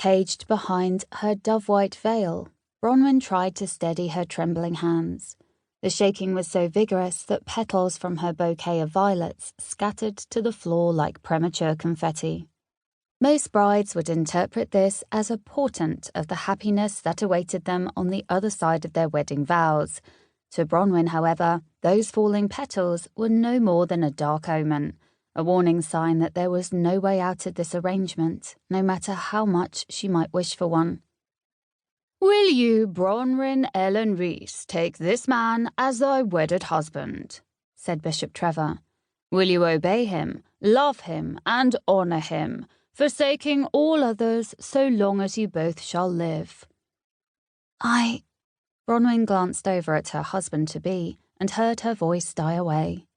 Caged behind her dove-white veil, Bronwyn tried to steady her trembling hands. The shaking was so vigorous that petals from her bouquet of violets scattered to the floor like premature confetti. Most brides would interpret this as a portent of the happiness that awaited them on the other side of their wedding vows. To Bronwyn, however, those falling petals were no more than a dark omen, a warning sign that there was no way out of this arrangement, no matter how much she might wish for one. "Will you, Bronwyn Helen Rees, take this man as thy wedded husband?" said Bishop Trevor. "Will you obey him, love him, and honour him, forsaking all others so long as you both shall live?" Bronwyn glanced over at her husband-to-be and heard her voice die away.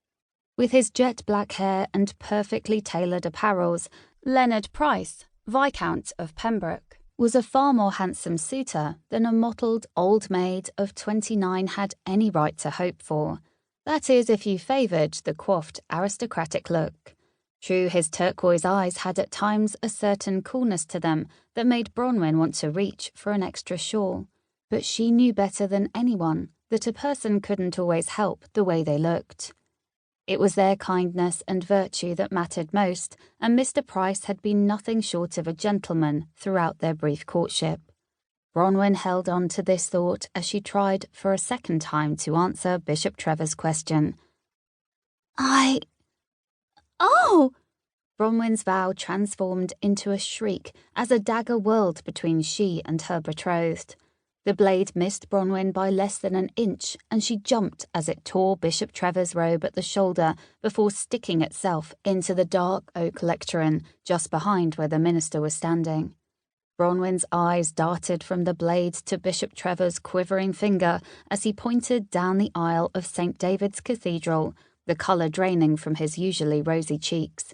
With his jet-black hair and perfectly tailored apparels, Leonard Price, Viscount of Pembroke, was a far more handsome suitor than a mottled old maid of 29 had any right to hope for. That is, if you favoured the coiffed aristocratic look. True, his turquoise eyes had at times a certain coolness to them that made Bronwyn want to reach for an extra shawl. But she knew better than anyone that a person couldn't always help the way they looked. It was their kindness and virtue that mattered most, and Mr. Price had been nothing short of a gentleman throughout their brief courtship. Bronwyn held on to this thought as she tried for a second time to answer Bishop Trevor's question. Oh! Bronwyn's vow transformed into a shriek as a dagger whirled between she and her betrothed. The blade missed Bronwyn by less than an inch, and she jumped as it tore Bishop Trevor's robe at the shoulder before sticking itself into the dark oak lectern just behind where the minister was standing. Bronwyn's eyes darted from the blade to Bishop Trevor's quivering finger as he pointed down the aisle of St. David's Cathedral, the colour draining from his usually rosy cheeks.